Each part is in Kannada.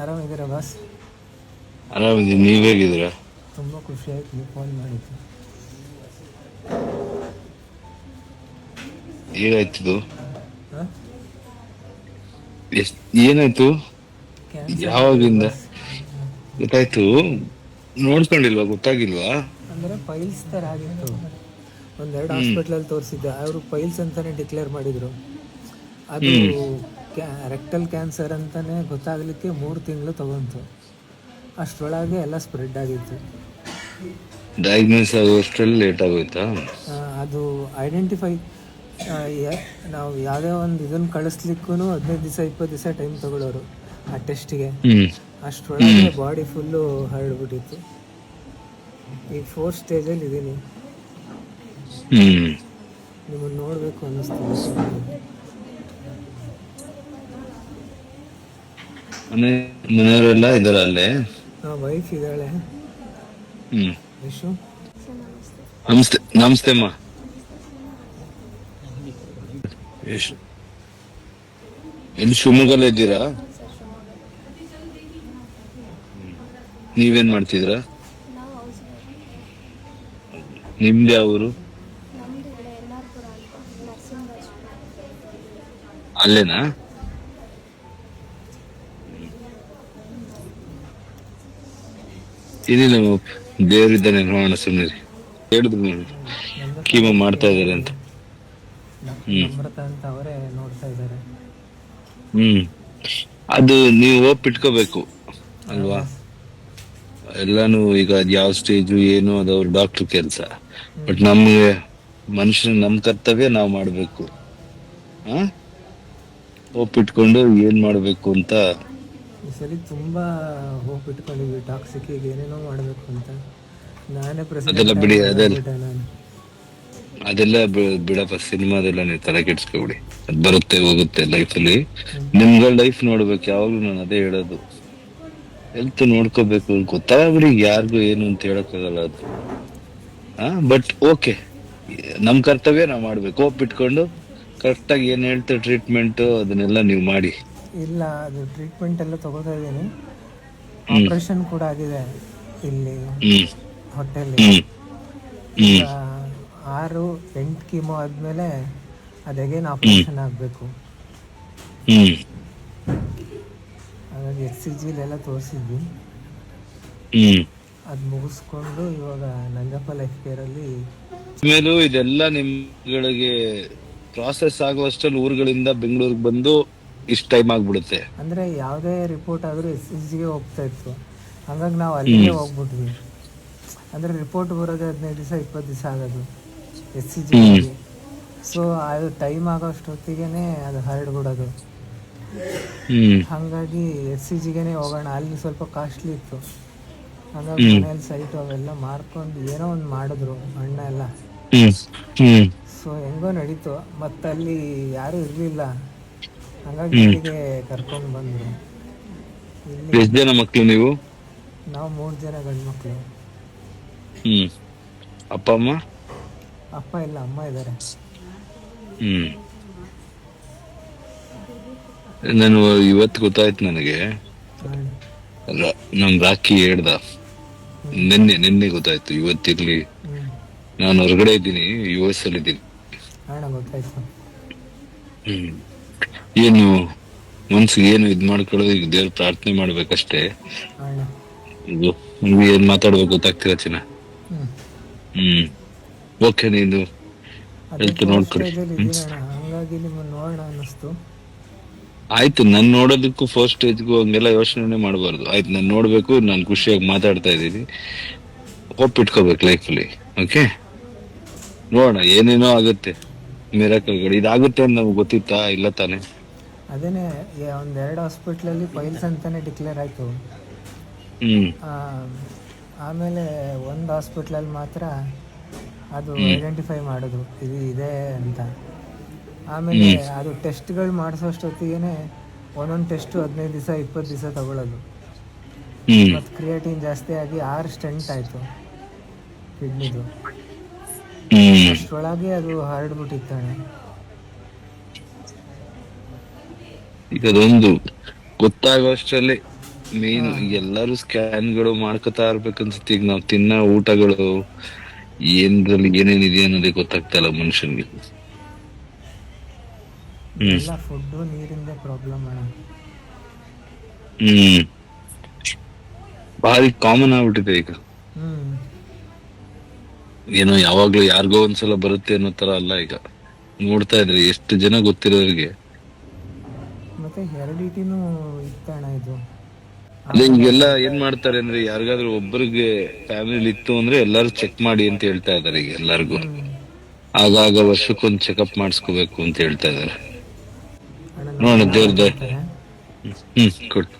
ಆರಾಮಿದ್ದೀರಾ ಬಾಸ್? ಆರಾಮಿದ್ದೀನಿ, ನೀವ್ ಹೇಗಿದ್ದೀರಾ? ತುಂಬ ಖುಷಿ ಆಯ್ತು ನೀವು ಫೋನ್ ಮಾಡಿದ್ದು. ಹೇಗಾಯ್ತು? ಹಾಂ, ಏನಾಯ್ತು? ಕ್ಯಾನ್ಸರ್ ಆಗಿದೆ ಯಾವಾಗಿಂದ ಬಾಸ್. ಗೊತ್ತಾಯ್ತು? ನೋಡ್ಕೊಂಡಿಲ್ವಾ? ಗೊತ್ತಾಗಿಲ್ವಾ? ಅಂದರೆ ಪೈಲ್ಸ್ ಥರ ಆಗಿತ್ತು. ಒಂದೆರಡು ಹ್ಮ್ ಹಾಸ್ಪಿಟ್ಲಲ್ಲಿ ತೋರಿಸಿದ್ದೆ, ಅವರು ಪೈಲ್ಸ್ ಅಂತಲೇ ಡಿಕ್ಲೇರ್ ಮಾಡಿದರು. ಅದು ಹ್ಮ್ ರೆಕ್ಟಲ್ ಕ್ಯಾನ್ಸರ್ ಅಂತಲೇ ಗೊತ್ತಾಗಲಿಕ್ಕೆ 3 ತಿಂಗಳು ತಗೊಂತು. ಅಷ್ಟರೊಳಗೆ ಎಲ್ಲ ಸ್ಪ್ರೆಡ್ ಆಗಿತ್ತು. ಡಯಾಗ್ನೋಸ್ ಆಗೋಷ್ಟ್ರಲ್ಲಿ ಲೇಟ್ ಆಗೋಯ್ತಾ? ಅದು ಐಡೆಂಟಿಫೈ ನಾವು ಯಾವುದೇ ಒಂದು ಇದನ್ನು ಕಳಿಸ್ಲಿಕ್ಕೂ 15 ದಿವಸ 20 ದಿವಸ ಟೈಮ್ ತಗೊಳ್ಳೋರು ಆ ಟೆಸ್ಟಿಗೆ. ಹ್ಮ್ ಅಷ್ಟರೊಳಗೆ ಹ್ಮ್ ಬಾಡಿ ಫುಲ್ಲು ಹರಡ್ಬಿಟ್ಟಿತ್ತು. ಈಗ 4th ಸ್ಟೇಜಲ್ಲಿ ಇದ್ದೀನಿ. ಹ್ಮ್ ನಿಮ್ಮನ್ನು ನೋಡಬೇಕು ಅನ್ನಿಸ್ತಿದೆ. ಮನೆ ಮನೆಯವರೆಲ್ಲ ಇದಾರ ಅಲ್ಲೇ? ವೈಫ್ ಇದ್ದಾಳೆ. ಹ್ಮ್ ಯಶು, ನಮಸ್ತೆ. ನಮಸ್ತೆ ಅಮ್ಮ. ಎಷ್ಟು ಎಲ್ಲಿ ಶಿವಮೊಗ್ಗಲ್ಲ ಇದ್ದೀರಾ? ನೀವೇನ್ ಮಾಡ್ತಿದ್ರ? ನಿಮ್ದು ಯಾವ ಊರು? ಅಲ್ಲೇನಾ? ಏನಿಲ್ಲ, ದೇವರಿದ್ದಾನೆ, ನೋಡೋಣ ಸುಮ್ಮನೆ. ಹೇಳಿದ್ರು ನೀವು ನನ್ನ ಹತ್ರ ಕೀಮೋ ಒಬ್ರು ಮಾಡ್ತಾ ಇದಾರೆ ಅಂತ. ಹ್ಮ್ ನಮ್ರತ ಅಂತ ಅವರೇ ನೋಡ್ತಾ ಇದ್ದಾರೆ. ಹ್ಮ್ ಅದು ನೀವು ಹೋಪ್ ಇಟ್ಕೋಬೇಕು ಅಲ್ವಾ? ಬಸ್. ಎಲ್ಲಾನು ಈಗ ಯಾವ ಸ್ಟೇಜು ಏನು ಅದು ಅವ್ರ ಡಾಕ್ಟರ್ ಕೆಲ್ಸ. ಹ್ಞೂ, ಬಟ್ ನಮ್ಗೆ ಮನುಷ್ಯನ ನಮ್ ಕರ್ತವ್ಯ ನಾವ್ ಮಾಡ್ಬೇಕು. ಆ ಹೋಪ್ ಇಟ್ಕೊಂಡು ಏನ್ ಮಾಡ್ಬೇಕು ಅಂತ. ಈ ಸರಿ ತುಂಬ ಹೋಪ್ ಇಟ್ಕೊಂಡಿದ್ವಿ ಟಾಕ್ಸಿಕ್ಕಿಗೆ ಏನೇನೋ ಮಾಡಬೇಕು ಅಂತ. ನಾನೇ ಅದೆಲ್ಲ ಪ್ರೆಸಿಡೆಂಟ್ ಬಿಡಿ, ಆಗಿ ಅದೆಲ್ಲ ಬಂದ್ಬಿಟ್ಟೆ ನಾನು. ಅದೆಲ್ಲ ಬಿಡಪ್ಪ. ಸಿನಿಮಾದೆಲ್ಲ ನೀವು ತಲೆ ಕೆಡ್ಸ್ಕೊಬಿಡಿ. ಅದ್ ಬರುತ್ತೆ ಹೋಗುತ್ತೆ ಲೈಫಲ್ಲಿ. ಹ್ಞೂ, ನಿಮ್ಗಳ ಲೈಫ್ ನೋಡ್ಬೇಕು ಯಾವಾಗ್ಲೂ. ನಾನು ಅದೇ ಹೇಳೋದು, ಹೆಲ್ತ್ ನೋಡ್ಕೋಬೇಕು. ಗೊತ್ತಾಗ್ಬಿಡಿ ಯಾರಿಗೂ ಏನು ಅಂತ ಹೇಳಕ್ಕಾಗಲ್ಲ ಅದು. ಬಟ್ ಓಕೆ, ನಮ್ ಕರ್ತವ್ಯ ನಾವ್ ಮಾಡ್ಬೇಕು. ಹೋಪ್ ಇಟ್ಕೊಂಡು ಕರೆಕ್ಟ್ ಆಗಿ ಏನ್ ಹೇಳ್ತಾರೆ ಟ್ರೀಟ್ಮೆಂಟ್ ಅದನ್ನೆಲ್ಲ ನೀವು ಮಾಡಿ. ಇಲ್ಲ, ಅದು ಟ್ರೀಟ್ಮೆಂಟ್ ಎಲ್ಲ ತಗೋತಾ ಇದ್ದೀನಿ. ಹ್ಮ್ ಆಪ್ರೇಷನ್ ಕೂಡ ಆಗಿದೆ ಇಲ್ಲಿ ಹ್ಮ್ ಹೊಟ್ಟೆಯಲ್ಲಿ. ಹ್ಮ್ ಈಗ ಹ್ಮ್ 6-8 ಕೀಮೋ ಆದಮೇಲೆ ಅದು ಅಗೇನ್ ಹ್ಮ್ ಆಪ್ರೇಷನ್ ಆಗಬೇಕು. ಹ್ಮ್ ಹಾಗಾಗಿ HCGಲೆಲ್ಲ ತೋರಿಸಿದ್ವಿ. ಹ್ಮ್ ಅದು ಮುಗಿಸ್ಕೊಂಡು ಇವಾಗ ನಂಜಪ್ಪ ಲೈಫ್ ಕೇರಲ್ಲಿ. ಮೇಲೂ ಇದೆಲ್ಲ ನಿಮ್ಗಳಿಗೆ ಪ್ರಾಸೆಸ್ ಆಗುವಷ್ಟರಲ್ಲಿ ಊರುಗಳಿಂದ ಬೆಂಗಳೂರಿಗೆ ಬಂದು ಇಷ್ಟ ಟೈಮ್ ಆಗ್ಬಿಡುತ್ತೆ. ಅಂದರೆ ಯಾವುದೇ ರಿಪೋರ್ಟ್ ಆದರೂ HCGಗೆ ಹೋಗ್ತಾ ಇತ್ತು. ಹಾಗಾಗಿ ನಾವು ಹ್ಮ್ ಅಲ್ಲಿಗೆ ಹೋಗ್ಬಿಟ್ವಿ. ಅಂದರೆ ರಿಪೋರ್ಟ್ ಬರೋದೇ 15 ದಿವಸ 20 ದಿವಸ ಆಗೋದು ಹ್ಮ್ HCGಗಾಗಿ. ಸೊ ಅದು ಟೈಮ್ ಆಗೋಷ್ಟೊತ್ತಿಗೆ ಅದು ಹರಡ್ಬಿಡೋದು. ಹ್ಮ್ ಹಾಗಾಗಿ HCGಗೆ ಹೋಗೋಣ, ಅಲ್ಲಿ ಸ್ವಲ್ಪ ಕಾಸ್ಟ್ಲಿ ಇತ್ತು. ಹಾಗಾಗಿ ಹ್ಮ್ ಮನೇಲಿ ಸೈಟು ಅವೆಲ್ಲ ಮಾರ್ಕೊಂಡು ಏನೋ ಒಂದು ಮಾಡಿದ್ರು ಅಣ್ಣ ಎಲ್ಲ. ಹ್ಮ್ ಹ್ಮ್ ಸೊ ಹೆಂಗೋ ನಡೀತು. ಮತ್ತು ಅಲ್ಲಿ ಯಾರೂ ಇರಲಿಲ್ಲ, ಹಾಗಾಗಿ ಹ್ಮ್ ಇಲ್ಲಿಗೆ ಕರ್ಕೊಂಡು ಬಂದರು. ಇಲ್ಲಿ ಎಷ್ಟ್ ಜನ ಮಕ್ಳು ನೀವು? ನಾವು 3 ಜನ ಗಂಡು ಮಕ್ಕಳು. ಹ್ಮ್ ಅಪ್ಪ ಅಮ್ಮ? ಅಪ್ಪ ಇಲ್ಲ, ಅಮ್ಮ ಇದ್ದಾರೆ. ಹ್ಮ್ ನಾನು ಇವತ್ತು ಗೊತ್ತಾಯ್ತು ನನಗೆ. ಹ್ಞೂ, ನಮ್ ರಾಕಿ ಹೇಳ್ದ. ಹ್ಞೂ, ನಿನ್ನೆ ಗೊತ್ತಾಯ್ತು. ಇವತ್ತಿರ್ಲಿ, ಹ್ಞೂ. ನಾನು ಹೊರಗಡೆ ಇದ್ದೀನಿ, US ಅಲ್ಲಿ ಇದ್ದೀನಿ. ಅಣ್ಣ ಗೊತ್ತಾಯ್ತು. ಹ್ಮ್ ಏನು ಮನ್ಸಿಗೆ ಏನು ಇದ್ ಮಾಡ್ಕೊಳ್ಳೋದು, ಈಗ ದೇವ್ರ ಪ್ರಾರ್ಥನೆ ಮಾಡ್ಬೇಕಷ್ಟೇ. ಅಣ್ಣ, ಇದು ನಿಮ್ಗೆ ಏನ್ ಮಾತಾಡ್ಬೇಕು ಗೊತ್ತಾಗ್ತಿಲ್ಲ ಚಿನ್ನ. ಹ್ಞೂ. ಹ್ಮ್ ಓಕೆ, ನೀನು ಅದೇ ಹೆಲ್ತ್ 4th ನೋಡ್ಕೊಳ್ಳಿ. ಸ್ಟೇಜಲ್ಲಿ ಇದ್ದೀನಿ ಅಣ್ಣ. ಹಾಗಾಗಿ ನಿಮ್ಮನ್ನು ನೋಡೋಣ ಅನ್ನಿಸ್ತು. ಆಯ್ತು, ನನ್ ನೋಡೋದಕ್ಕೂ ಫಸ್ಟ್ ಸ್ಟೇಜ್ಗೂ ಹಂಗೆಲ್ಲ ಯೋಚನೆ ಮಾಡಬಾರ್ದು. ಆಯ್ತು, ನಾನ್ ನೋಡ್ಬೇಕು, ನಾನ್ ಖುಷಿಯಾಗಿ ಮಾತಾಡ್ತಾ ಇದ್ದೀನಿ. ಹೋಪ್ ಇಟ್ಕೋಬೇಕು ಲೈಫಲ್ಲಿ. ಓಕೆ, ನೋಡೋಣ, ಏನೇನೋ ಆಗುತ್ತೆ. ಮಿರಾಕಲ್ಗಳು ಇದಾಗುತ್ತೆ ಅಂತ ನಮ್ಗೆ ಗೊತ್ತಿತ್ತಾ? ಇಲ್ಲ ತಾನೆ? ಅದೇನೇ ಒಂದೆರಡು ಹಾಸ್ಪಿಟ್ಲಲ್ಲಿ ಪೈಲ್ಸ್ ಅಂತಲೇ ಡಿಕ್ಲೇರ್ ಆಯಿತು. ಹ್ಮ್ ಆಮೇಲೆ ಒಂದು ಹಾಸ್ಪಿಟ್ಲಲ್ಲಿ ಮಾತ್ರ ಅದು ಹ್ಮ್ ಐಡೆಂಟಿಫೈ ಮಾಡಿದ್ರು ಇದು ಇದೆ ಅಂತ. ಆಮೇಲೆ ಹ್ಮ್ ಅದು ಟೆಸ್ಟ್ಗಳು ಮಾಡಿಸೋಷ್ಟೊತ್ತಿಗೆ ಒಂದೊಂದು ಟೆಸ್ಟು 15 ದಿವಸ 20 ದಿವಸ ತಗೊಳ್ಳೋದು. ಹ್ಮ್ ಮತ್ತು ಕ್ರಿಯೇಟಿನ್ ಜಾಸ್ತಿ ಆಗಿ 6 ಸ್ಟೆಂಟ್ ಆಯಿತು ಕಿಡ್ನಿದು. ಹ್ಮ್ ಅಷ್ಟರೊಳಗೆ ಅದು ಹರಡ್ಬಿಟ್ಟಿತ್ತಾನೆ. ಈಗ ಅದೊಂದು ಗೊತ್ತಾಗುವಷ್ಟರಲ್ಲಿ ಮೇನ್ ಎಲ್ಲಾರು ಸ್ಕ್ಯಾನ್ಗಳು ಮಾಡ್ಕೊತಾ ಇರ್ಬೇಕನ್ಸುತ್ತೆ. ಈಗ ನಾವ್ ತಿನ್ನೋ ಊಟಗಳು ಏನ್ರಲ್ಲಿ ಏನೇನಿದೆ ಅನ್ನೋದೇ ಗೊತ್ತಾಗ್ತಾ ಇಲ್ಲ ಮನುಷ್ಯನ್ಗೆ. ಹ್ಮ್ ಎಲ್ಲ ಫುಡ್ಡು ನೀರಿಂದ ಪ್ರಾಬ್ಲಮ್ ಅಣ್ಣ. ಹ್ಮ್ ಭಾರಿ ಕಾಮನ್ ಆಗ್ಬಿಟ್ಟಿದೆ ಈಗ. ಹ್ಞೂ ಏನೋ ಯಾವಾಗ್ಲೂ ಯಾರಿಗೋ ಒಂದ್ಸಲ ಬರುತ್ತೆ ಅನ್ನೋ ತರ ಅಲ್ಲ ಈಗ. ನೋಡ್ತಾ ಇದ್ರೆ ಎಷ್ಟು ಜನ ಗೊತ್ತಿರೋರಿಗೆ. ಮತ್ತು ಹೆರಿಡಿಟಿನೂ ಇತ್ತಣ್ಣ ಇದು. ಅದೇ ಆಮೇಲೆ ಈಗೆಲ್ಲ ಏನ್ ಮಾಡ್ತಾರೆ ಅಂದ್ರೆ ಯಾರಿಗಾದ್ರೂ ಒಬ್ಬರಿಗೆ ಫ್ಯಾಮಿಲಿ ಇತ್ತು ಅಂದ್ರೆ ಎಲ್ಲಾರು ಚೆಕ್ ಮಾಡಿ ಅಂತ ಹೇಳ್ತಾ ಇದಾರೆ ಈಗ ಎಲ್ಲಾರ್ಗು. ಹ್ಞೂ ಆಗಾಗ ವರ್ಷಕ್ಕೊಂದ್ ಚೆಕಪ್ ಮಾಡಿಸ್ಕೋಬೇಕು ಅಂತ ಹೇಳ್ತಾ ಇದಾರೆ. ಅಣ್ಣ ನೋಡೋಣ ನಮ್ಮ ದೇವ್ರದ. ಮಾಡ್ತಾರೆ. ಕೊಟ್ಟು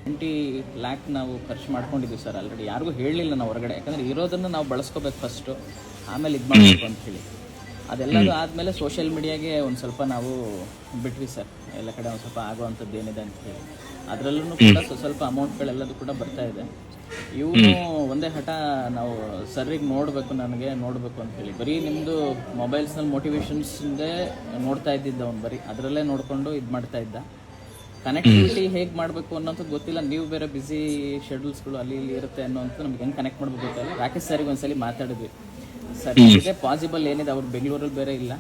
20 ಲ್ಯಾಕ್ ನಾವು ಖರ್ಚು ಮಾಡ್ಕೊಂಡಿದ್ದೀವಿ ಸರ್ ಆಲ್ರೆಡಿ. ಯಾರಿಗೂ ಹೇಳಲಿಲ್ಲ ನಾವು ಹೊರಗಡೆ, ಯಾಕಂದರೆ ಇರೋದನ್ನು ನಾವು ಬಳಸ್ಕೋಬೇಕು ಫಸ್ಟು, ಆಮೇಲೆ ಇದು ಮಾಡಬೇಕು ಅಂತ ಹೇಳಿ. ಅದೆಲ್ಲದು ಆದಮೇಲೆ ಸೋಷಿಯಲ್ ಮೀಡಿಯಾಗೆ ಒಂದು ಸ್ವಲ್ಪ ನಾವು ಬಿಟ್ವಿ ಸರ್, ಎಲ್ಲ ಕಡೆ ಒಂದು ಸ್ವಲ್ಪ ಆಗುವಂಥದ್ದು ಏನಿದೆ ಅಂತ ಹೇಳಿ. ಅದರಲ್ಲೂ ಕೂಡ ಸ್ವಲ್ಪ ಅಮೌಂಟ್ಗಳೆಲ್ಲದು ಕೂಡ ಬರ್ತಾ ಇದೆ. ಇವನು ಒಂದೇ ಹಠ, ನಾವು ಸರ್ರಿಗೆ ನೋಡಬೇಕು, ನನಗೆ ನೋಡಬೇಕು ಅಂತ ಹೇಳಿ ಬರೀ ನಿಮ್ಮದು ಮೊಬೈಲ್ಸ್ನಲ್ಲಿ ಮೋಟಿವೇಶನ್ಸ್ದೇ ನೋಡ್ತಾ ಇದ್ದಿದ್ದ ಅವ್ನು, ಬರೀ ಅದರಲ್ಲೇ ನೋಡಿಕೊಂಡು ಇದು ಮಾಡ್ತಾ ಇದ್ದ. ಕನೆಕ್ಟಿವಿಟಿ ಹೇಗೆ ಮಾಡಬೇಕು ಅನ್ನೋಂಥದ್ದು ಗೊತ್ತಿಲ್ಲ. ನೀವು ಬೇರೆ ಬ್ಯುಸಿ ಶೆಡ್ಯೂಲ್ಸ್ಗಳು ಅಲ್ಲಿ ಇಲ್ಲಿ ಇರುತ್ತೆ ಅನ್ನೋಂಥ ನಮ್ಗೆ ಹೆಂಗೆ ಕನೆಕ್ಟ್ ಮಾಡಬೇಕು ಗೊತ್ತಿಲ್ಲ. ರಾಕೇಶ್ ಸರಿಗೆ ಒಂದ್ಸಲಿ ಮಾತಾಡಿದ್ವಿ, ಸರ್ ಇದೇ ಪಾಸಿಬಲ್ ಏನಿದೆ, ಅವ್ರು ಬೆಂಗಳೂರಲ್ಲಿ ಬೇರೆ ಇಲ್ಲ,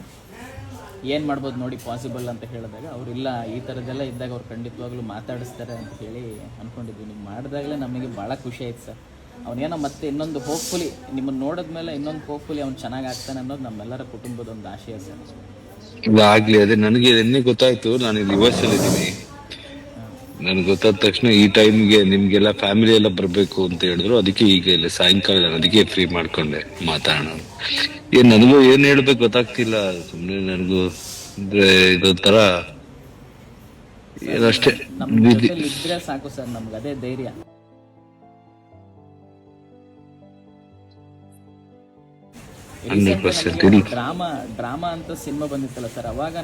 ಏನು ಮಾಡ್ಬೋದು ನೋಡಿ ಪಾಸಿಬಲ್ ಅಂತ ಹೇಳಿದಾಗ ಅವ್ರು ಇಲ್ಲ, ಈ ಥರದ್ದೆಲ್ಲ ಇದ್ದಾಗ ಅವ್ರು ಖಂಡಿತವಾಗ್ಲೂ ಮಾತಾಡಿಸ್ತಾರೆ ಅಂತ ಹೇಳಿ ಅಂದ್ಕೊಂಡಿದ್ವಿ. ನೀವು ಮಾಡಿದಾಗಲೇ ನಮಗೆ ಭಾಳ ಖುಷಿ ಆಯ್ತು ಸರ್. ಅವನೇನೋ ಮತ್ತೆ ಇನ್ನೊಂದು ಹೋಪ್ಫುಲಿ ನಿಮ್ಮನ್ನು ನೋಡಿದ್ಮೇಲೆ ಇನ್ನೊಂದು ಹೋಪ್ಫುಲಿ ಅವ್ನು ಚೆನ್ನಾಗಿ ಆಗ್ತಾನೆ ಅನ್ನೋದು ನಮ್ಮೆಲ್ಲರ ಕುಟುಂಬದ ಒಂದು ಆಶಯ ಸರ್. ಆಗ್ಲಿ. ಅದೇ ನನಗೆ ನಿನ್ನೆ ಗೊತ್ತಾಯ್ತು, ನಾನು ಇಲ್ಲಿ ಯುಎಸ್ ಅಲ್ಲಿ ಇದ್ದೀನಿ. ನನ್ಗೆ ಗೊತ್ತಾದ ತಕ್ಷಣ ಈ ಟೈಮ್ಗೆ ನಿಮ್ಗೆಲ್ಲ ಫ್ಯಾಮಿಲಿ ಎಲ್ಲ ಬರ್ಬೇಕು ಅಂತ ಹೇಳಿದ್ರು. ಅದಕ್ಕೆ ಈಗ ಇಲ್ಲ ಸಾಯಂಕಾಲ ನಾನು ಅದಕ್ಕೆ ಫ್ರೀ ಮಾಡ್ಕೊಂಡೆ ಮಾತಾಡೋಣ. ನನಗೂ ಏನ್ ಹೇಳ್ಬೇಕು ಗೊತ್ತಾಗ್ತಿಲ್ಲ. ಸುಮ್ನೆ ನನಗೂ ಅಂದ್ರೆ ಇದೊಂಥರ ಏನಷ್ಟೇ ನಮ್ಮ ಜೊತೆಲಿ ಇದ್ರೆ ಸಾಕು ಸರ್, ನಮ್ಗೆ ಅದೇ ಧೈರ್ಯ. ಡ್ರಾಮಾ ಅಂತ ಸಿನಿಮಾ ಬಂದಿತ್ತಲ್ಲ ಸರ್, ಅವಾಗ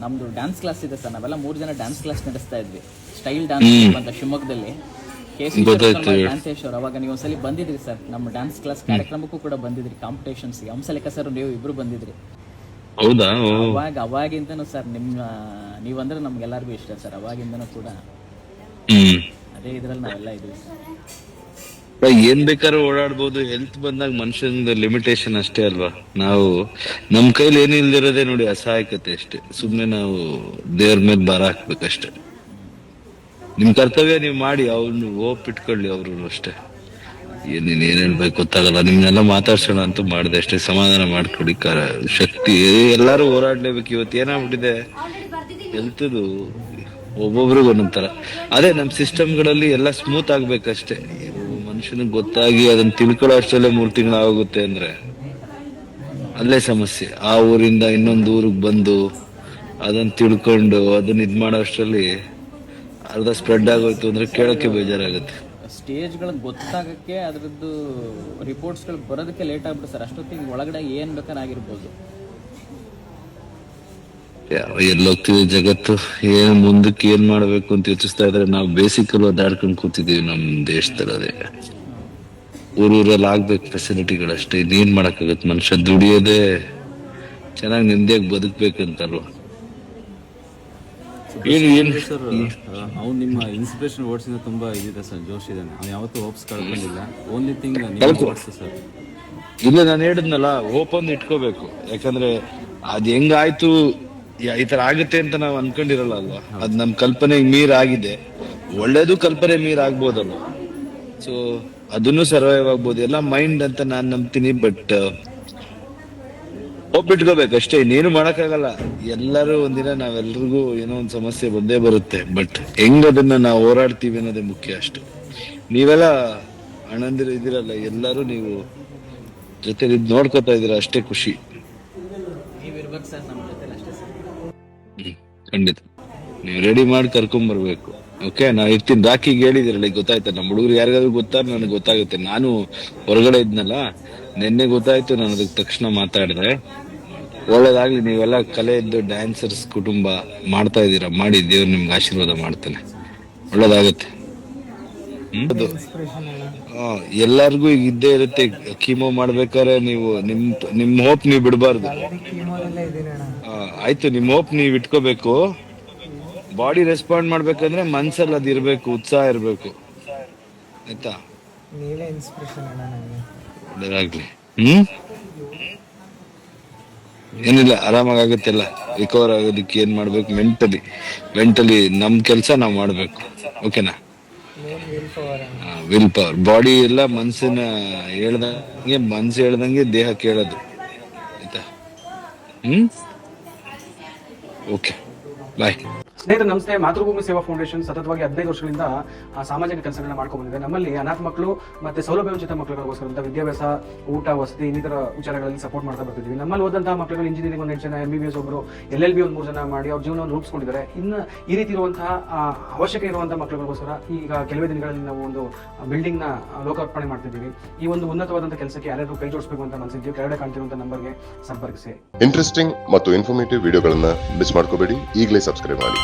ನಮ್ದು ಡ್ಯಾನ್ಸ್ ಕ್ಲಾಸ್ ಇದೆ ಸರ್, ನಾವೆಲ್ಲ 3 ಜನ ಡ್ಯಾನ್ಸ್ ಕ್ಲಾಸ್ ನಡೆಸ್ತಾ ಇದ್ವಿ. ಸ್ಟೈಲ್ ಡ್ಯಾನ್ಸ್ ಅಂತ ಶಿವಮೊಗ್ಗದಲ್ಲಿ ಡ್ಯಾನ್ಸೇಶ್ ಅವರು. ಅವಾಗ ನೀವು ಒಂದ್ಸಲಿ ಬಂದಿದ್ರಿ ಸರ್, ನಮ್ಮ ಡ್ಯಾನ್ಸ್ ಕ್ಲಾಸ್ ಕಾರ್ಯಕ್ರಮಕ್ಕೂ ಕೂಡ ಬಂದಿದ್ರಿ, ಕಾಂಪಿಟೇಷನ್ಸ್ಗೆ. ಹಂಸಲೇಖ ಸರ್ ನೀವು ಇಬ್ರು ಬಂದಿದ್ರಿ. ಹೌದಾ? ಅವಾಗಿಂದನೂ ಸರ್ ನೀವಂದ್ರೆ ನಮ್ಗೆಲ್ಲರಿಗೂ ಇಷ್ಟ ಸರ್, ಅವಾಗಿಂದನೂ ಕೂಡ ಅದೇ ಇದ್ರಲ್ಲಿ ನಾವೆಲ್ಲ ಇದೀವಿ ಸರ್. ಏನ್ ಬೇಕಾದ್ರೂ ಓಡಾಡ್ಬೋದು. ಹೆಲ್ತ್ ಬಂದಾಗ ಮನುಷ್ಯನ ಲಿಮಿಟೇಷನ್ ಅಷ್ಟೇ ಅಲ್ವಾ. ನಾವು ನಮ್ ಕೈಲಿ ಏನು ಇಲ್ದಿರೋದೇ ನೋಡಿ ಅಸಹಾಯಕತೆ ಅಷ್ಟೇ. ಸುಮ್ನೆ ನಾವು ದೇವ್ರ ಮೇಲೆ ಭಾರ ಹಾಕ್ಬೇಕಷ್ಟೇ. ನಿಮ್ ಕರ್ತವ್ಯ ನೀವ್ ಮಾಡಿ, ಅವ್ನು ಇಟ್ಕೊಳ್ಳಿ ಅವ್ರು ಅಷ್ಟೇ. ಏನ್ ಹೇಳ್ಬೇಕು ಗೊತ್ತಾಗಲ್ಲ. ನಿಮ್ನೆಲ್ಲ ಮಾತಾಡ್ಸೋಣ ಅಂತ ಮಾಡಿದೆ ಅಷ್ಟೇ. ಸಮಾಧಾನ ಮಾಡ್ಕೊಡಿ. ಶಕ್ತಿ ಎಲ್ಲಾರು ಹೋರಾಡ್ಲೇಬೇಕು. ಇವತ್ತು ಏನಾಗ್ಬಿಟ್ಟಿದೆ ಹೆಲ್ತ್ದು ಒಬ್ಬೊಬ್ರಿಗೂ ಒಂದೊಂಥರ. ಅದೇ ನಮ್ ಸಿಸ್ಟಮ್ಗಳಲ್ಲಿ ಎಲ್ಲ ಸ್ಮೂತ್ ಆಗ್ಬೇಕಷ್ಟೇ. ಮನುಷ್ಯನಿಗೆ ಗೊತ್ತಾಗಿ ಅದನ್ನ ತಿಳ್ಕೊಳ್ಳೋ ಅಷ್ಟರಲ್ಲೇ 3 ತಿಂಗಳು ಆಗೋಗುತ್ತೆ ಅಂದ್ರೆ ಅಲ್ಲೇ ಸಮಸ್ಯೆ. ಆ ಊರಿಂದ ಇನ್ನೊಂದು ಊರಿಗೆ ಬಂದು ಅದನ್ನ ತಿಳ್ಕೊಂಡು ಅದನ್ನ ಇದ್ ಮಾಡೋ ಅಷ್ಟರಲ್ಲಿ ಅರ್ಧ ಸ್ಪ್ರೆಡ್ ಆಗೋಯ್ತು ಅಂದ್ರೆ ಕೇಳಕ್ಕೆ ಬೇಜಾರಾಗುತ್ತೆ. ಸ್ಟೇಜ್ಗಳಿಗೆ ಗೊತ್ತಾಗಕ್ಕೆ ಅದ್ರದ್ದು ರಿಪೋರ್ಟ್ಸ್ಗಳು ಬರೋದಕ್ಕೆ ಲೇಟ್ ಆಗ್ಬಿಡುತ್ತೆ ಸರ್. ಅಷ್ಟೊತ್ತಿಗೆ ಒಳಗಡೆ ಏನ್ ಬೇಕಾದ್ರೆ ಆಗಿರ್ಬೋದು. ಎಲ್ಲೋಗ್ತಿದೆ ಜಗತ್ತು, ಏನ್ ಮುಂದಕ್ಕೆ ಏನ್ ಮಾಡ್ಬೇಕು ಅಂತ ಯೋಚಿಸ್ತಾ ಇದ್ರೆ ನಾವು ಬೇಸಿಕಲ್ ಒದ್ದಾಡ್ಕೊಂಡ್ ಕೂತಿದೀವಿ ನಮ್ ದೇಶದಲ್ಲಿ. ಅದೇ ಊರಲ್ಲಿ ಆಗ್ಬೇಕು ಫೆಸಿಲಿಟಿಗಳಷ್ಟೇ. ಇನ್ನೇನ್ ಮಾಡಕ್ಕಾಗತ್ತೆ. ಮನುಷ್ಯ ದುಡಿಯೋದೇ ಚೆನ್ನಾಗಿ ನೆಮ್ಮದಿಯಾಗಿ ಬದುಕ್ಬೇಕಂತಲ್ವ. ಸರ್ ಅವ್ನು ನಿಮ್ಮ ಇನ್ಸ್ಪಿರೇಷನ್ ವರ್ಡ್ಸ್ ಇಂದ ತುಂಬಾ ಇದಿದೆ ಸರ್, ಜೋಶ್ ಇದ್ದಾನೆ. ಅವ್ನು ಯಾವತ್ತೂ ಹೋಪ್ಸ್ ಕಳ್ಕೊಂಡಿಲ್ಲ. Only thing sir. ಇಲ್ಲ, ನಾನು ಹೇಳಿದ್ನಲ್ಲ, ಹೋಪ್ ಒಂದು ಇಟ್ಕೋಬೇಕು. ಯಾಕಂದ್ರೆ ಅದ್ ಹೆಂಗಾಯ್ತು, ಈ ತರ ಆಗುತ್ತೆ ಅಂತ ನಾವ್ ಅನ್ಕೊಂಡಿರಲ್ಲ ಅಲ್ವಾ. ಅದ್ ನಮ್ ಕಲ್ಪನೆಗೆ ಮೀರ್ ಆಗಿದೆ. ಒಳ್ಳೇದು ಕಲ್ಪನೆ ಮೀರ್ ಆಗ್ಬೋದಲ್ವ. ಸೊ ಅದನ್ನು ಸರ್ವೈವ್ ಆಗ್ಬೋದು. ಎಲ್ಲ ಮೈಂಡ್ ಅಂತ ನಾನ್ ನಂಬ್ತೀನಿ. ಬಟ್ ಹೋಪ್ ಇಟ್ಕೋಬೇಕು ಅಷ್ಟೇ. ಇನ್ನೇನು ಮಾಡಕ್ಕಾಗಲ್ಲ. ಎಲ್ಲರೂ ಒಂದಿನ ನಾವೆಲ್ರಿಗೂ ಏನೋ ಒಂದ್ ಸಮಸ್ಯೆ ಬಂದೇ ಬರುತ್ತೆ. ಬಟ್ ಹೆಂಗ್ ಅದನ್ನ ನಾವು ಹೋರಾಡ್ತೀವಿ ಅನ್ನೋದೇ ಮುಖ್ಯ ಅಷ್ಟೇ. ನೀವೆಲ್ಲ ಅಣ್ಣಂದಿರು ಇದಿರಲ್ಲ, ಎಲ್ಲರೂ ನೀವು ಜೊತೆ ನೋಡ್ಕೊತಾ ಇದೀರ, ಅಷ್ಟೇ ಖುಷಿ. ನೀವಿರ್ಬೇಕು ಸರ್ ನಮ್ಮ ಜೊತೆ ಅಷ್ಟೇ ಸರ್. ಖಂಡಿತ ನೀವು ರೆಡಿ ಮಾಡಿ ಕರ್ಕೊಂಡ್ ಬರ್ಬೇಕು. ಓಕೆ, ನಾ ಇರ್ತೀನಿ. ರಾಖಿಗೆ ಹೇಳಿದಿರಲ್ಲ, ಈಗ ಗೊತ್ತಾಯ್ತಾ? ನಮ್ಮ ಹುಡುಗರು ಯಾರಿಗಾದ್ರು ಗೊತ್ತಾರ ನನಗೆ ಗೊತ್ತಾಗುತ್ತೆ. ನಾನು ಹೊರಗಡೆ ಇದ್ನಲ್ಲ, ನಿನ್ನೆ ಗೊತ್ತಾಯ್ತು. ನಾನು ಅದಕ್ಕೆ ತಕ್ಷಣ ಮಾತಾಡಿದ್ರೆ ಒಳ್ಳೇದಾಗ್ಲಿ. ನೀವೆಲ್ಲ ಕಲೆಯದ್ದು ಡ್ಯಾನ್ಸರ್ಸ್ ಕುಟುಂಬ ಮಾಡ್ತಾ ಇದೀರಾ, ಮಾಡಿ. ದೇವ್ರು ನಿಮ್ಗೆ ಆಶೀರ್ವಾದ ಮಾಡ್ತಾನೆ, ಒಳ್ಳೇದಾಗತ್ತೆ. ಎಲ್ಲಾರ್ಗು ಈಗ ಇದ್ದೇ ಇರುತ್ತೆ. ಕೀಮೋ ಮಾಡ್ಬೇಕಾದ್ರೆ ನೀವು ನಿಮ್ ಹೋಪ್ ನೀವು ಬಿಡಬಾರ್ದು. ಆಯ್ತು, ನಿಮ್ ಹೋಪ್ ನೀವ್ ಇಟ್ಕೋಬೇಕು. ಬಾಡಿ ರೆಸ್ಪಾಂಡ್ ಮಾಡ್ಬೇಕಂದ್ರೆ ಮನ್ಸಲ್ಲಿ ಅದು ಇರ್ಬೇಕು, ಉತ್ಸಾಹ ಇರ್ಬೇಕು, ಆಯ್ತಾ? ನೀವೇ ಇನ್ಸ್ಪಿರೇಷನ್ ಅಣ್ಣ ನನಗೆ. ಒಳ್ಳೇದಾಗ್ಲಿ. ಏನಿಲ್ಲ, ಆರಾಮಾಗುತ್ತೆಲ್ಲ. ರಿಕವರ್ ಆಗೋದಕ್ಕೆ ಏನ್ ಮಾಡ್ಬೇಕು, ಮೆಂಟಲಿ ನಮ್ ಕೆಲ್ಸ ನಾವ್ ಮಾಡ್ಬೇಕು. ಓಕೆನಾ? ಮೇನ್ ವಿಲ್ ಪವರ್ ಅಣ್ಣ. Will power. ಬಾಡಿ ಎಲ್ಲ ಮನ್ಸಿನ ಹೇಳ್ದಂಗೆ ದೇಹ ಕೇಳೋದು, ಆಯ್ತಾ? ಓಕೆ, ಬಾಯ್. ಸ್ನೇಹಿತರೆ ನಮಸ್ತೆ. ಮಾತೃಭೂಮಿ ಸೇವಾ ಫೌಂಡೇಶನ್ ಸತತವಾಗಿ 15 ವರ್ಷಗಳಿಂದ ಸಾಮಾಜಿಕ ಕೆಲಸಗಳನ್ನ ಮಾಡ್ಕೊಂಡು ಬಂದಿದೆ. ನಮ್ಮಲ್ಲಿ ಅನಾಥ ಮಕ್ಕಳು ಮತ್ತೆ ಸೌಲಭ್ಯವಂಚಿತ ಮಕ್ಕಳಿಗೋಸ್ಕರ ವಿದ್ಯಾಭ್ಯಾಸ, ಊಟ, ವಸತಿ ಇನ್ನಿತರ ವಿಚಾರಗಳಲ್ಲಿ ಸಪೋರ್ಟ್ ಮಾಡ್ತಾ ಬರ್ತಿದ್ವಿ. ನಮ್ಮಲ್ಲಿ ಓದಂತಹ ಮಕ್ಕಳು ಇಂಜಿನಿಯರಿಂಗ್ 1 ಜನ, MBBS ಒಬ್ಬರು, LLB 1 3 ಜನ ಮಾಡಿ ಅವ್ರ ಜೀವನವನ್ನು ರೂಪಿಸ್ಕೊಂಡಿದ್ದಾರೆ. ಇನ್ನು ಈ ರೀತಿ ಇರುವಂತಹ ಅವಶ್ಯಕ ಇರುವಂತಹ ಮಕ್ಕಳಿಗೋಸ್ಕರ ಈಗ ಕೆಲವೇ ದಿನಗಳಲ್ಲಿ ನಾವು ಒಂದು ಬಿಲ್ಡಿಂಗ್ ನ ಲೋಕಾರ್ಪಣೆ ಮಾಡ್ತಿದ್ದೀವಿ. ಈ ಒಂದು ಉನ್ನತವಾದಂತಹ ಕೆಲಸಕ್ಕೆ ಯಾರ್ಯಾರು ಕೈ ಜೋಡಿಸಬೇಕು ಅಂತ ಮನಸ್ಸಿದ್ದೀವಿ. ಕೆಳಗಡೆ ಕಾಣ್ತಿರುವಂತಹ ನಂಬರ್ಗೆ ಸಂಪರ್ಕಿಸಿ. ಇಂಟ್ರೆಸ್ಟಿಂಗ್ ಮತ್ತು ಇನ್ಫಾರ್ಮೇಟಿವ್ ವಿಡಿಯೋಗಳನ್ನ ಮಿಸ್ ಮಾಡ್ಕೋಬೇಡಿ. ಈಗಲೇ ಸಬ್ಸ್ಕ್ರೈಬ್ ಮಾಡಿ.